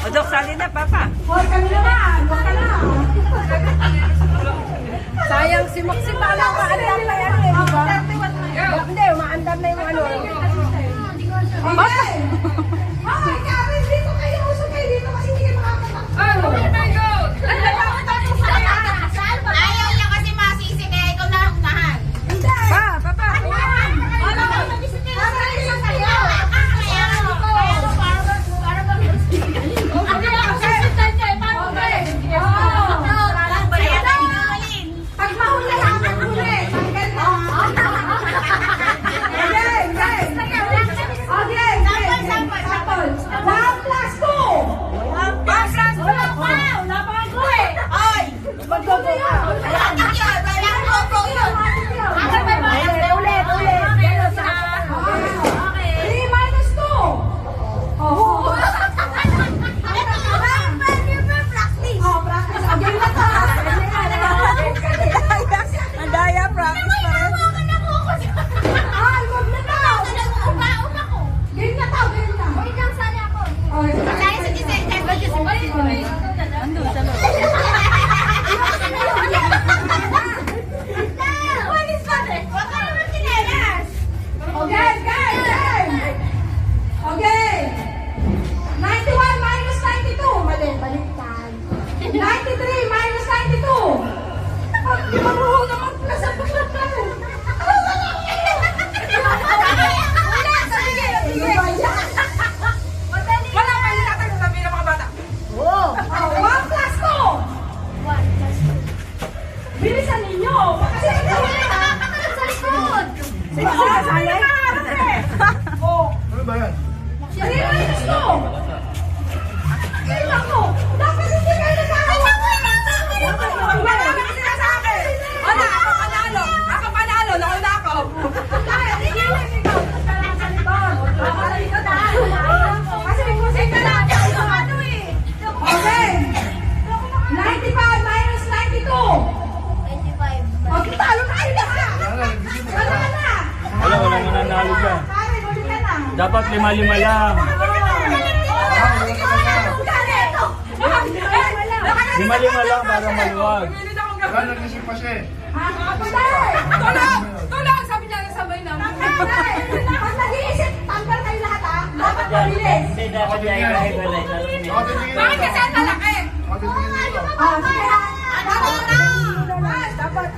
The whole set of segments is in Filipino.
O, Dok, sali na, Papa. Hoy, kami naman. Huwag ka na. Sayang si Maxi pala. Maandar na yan eh, di ba? Hindi, maandar na yung ano. Okay. Okay, Karen, dito kayo. Usap kayo dito kasi hindi kayo makakatakbo. Ayaw niya kasi masisi kaya ikaw na unahan. Hindi. Papa. Pag mahuli lang, mahuli. Tanggal na. Okay, sample. 1 plus 2. Wala pa ang go eh. Ay! Mag-go-go ka. Walang yun! Walang go-go yun! Ulit. 3 minus 2. Oh. Practice! Oh, practice. Again na to. Ang daya, practice pa rin. Ay, wag na daw. Game na to, game na. Okay. Ando, sa loob. Okay, Okay. 91 minus 92. Mali, baliktad. 93 minus 92. Di ba mo naman plus ang paglakan? Wala pa yung natin sabi ng mga bata. 1 plus 2. Bilisan ninyo. Kasi ito Sige, sayang. Oh. Ano ba yan? 3 minus 2. Tingnan mo. Dapat hindi kayo nagkakawa. Wala na kasi na sa akin. Wala, ako panalo. Ako panalo, nauna ako. Okay. 95 minus 92. Okay, talo na kayo lahat. Wala na. Wala mananalo dyan. Karen, ulit ka na. Dapat 5-5 lang. 5-5 lang para maluwag. Wala, nag-isip pa siya eh. Tulog! Tulog! Sabi niya, sabay na. Pag nag-iisip, tanggal kayo lahat ha. Dapat mabilis. Bakit kasi ang lalaki? Ah, sige ha. Dapat.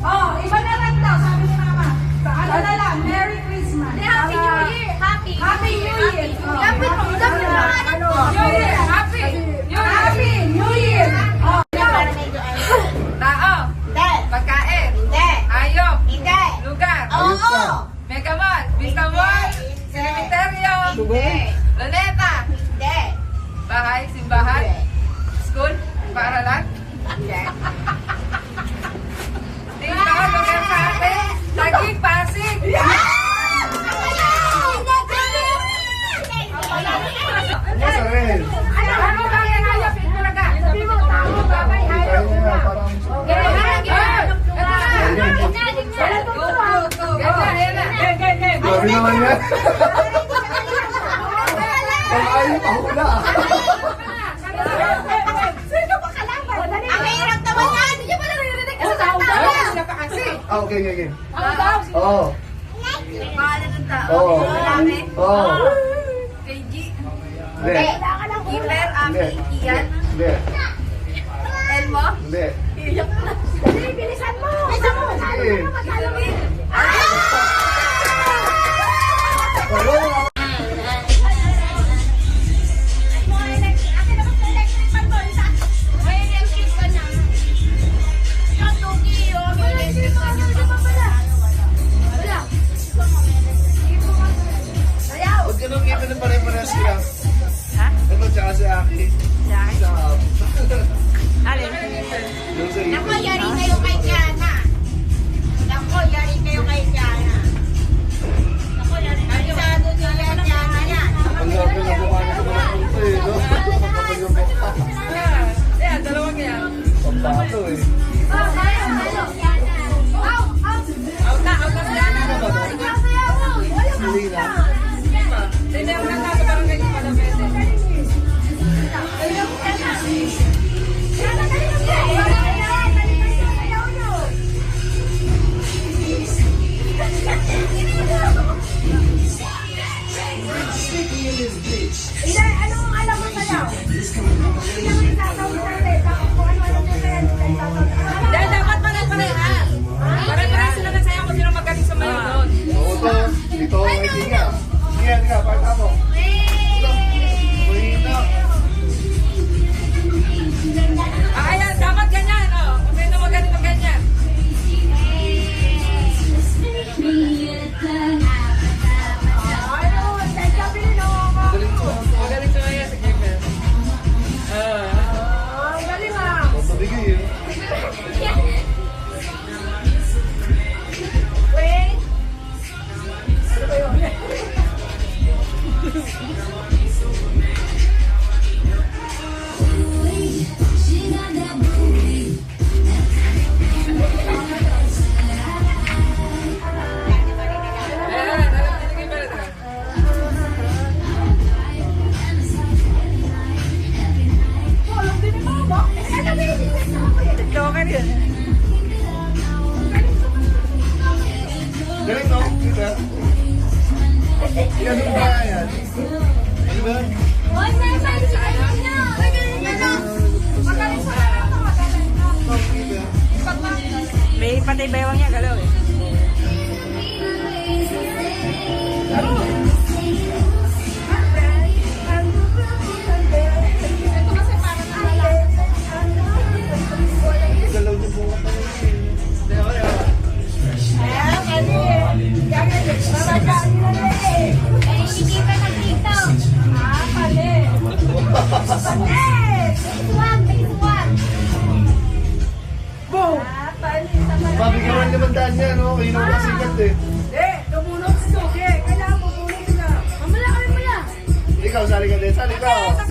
Oh, iba na lang daw, sabi ni Mama. Ano na lang, Merry Christmas. Happy New Year! Happy! Happy New Year. Happy New Year! Happy! Happy New Year. Oh, Tao! Hindi! Pagkain! Hindi! Hayop! Hindi! Lugar! Oo! Megamall! Vista Mall! Cemeterio! Hindi! Luneta! Hindi! Bahay! Simbahan! School? Paaralan? Hindi! Dito! Lugar sa atin! Taguig! Pasig! Nasa rin. Ano ba yan? Hayop! Ito talaga! Sabi mo, tao! Babay! Hayop! Grabe naman yan. Ang ayaw pahula. Ang hirap naman yan! Hindi niyo ba naririnig ang salita niya? Okay. Oo. Pangalan ng tao? Oo. Lalaki? Oo. KG? Hindi. Kiper? Ami? Ian? Hindi. Elmo? Hindi. bilisan mo. Bilisan mo. Sige. Isulin? Wala. Huwag ka nung ngipin na pare-parehas sila. Ha? Ito tsaka si Aki. Jackie? Sa Alin? yung sa Naku, ipin. yari kayo kay Tiana. Naku, yari kayo kay Tiana. Naku, yari kayo. Masyado nyo yan, Tiana yan. Ang grabe na bumakas sa mga punto eh. No? Kapag yung bukta. Ayan, dalawang yan. Pambato eh. Out na, out na siya. Ano ba ito? Silina. Ganun ba yan? Diba? Huwag na yung pagsigayin niyo. Magaling na lang. Magaling sa kanya ito. Magaling na. May patay baywang niya, galaw eh. Ito kasi parang nalalaki. Galaw niyo po ako. Eh, hindi ka nakita. Ah, pali. Eh, bisuan. Boom! Ah, pali. Sa pali. Mabigyan naman daan niya, no? Kayo nang kasikat eh. Eh, tumunog si Suki. Kailangan pupunin na. Mamala. Ikaw, sali ka din. Sali ka. Kasi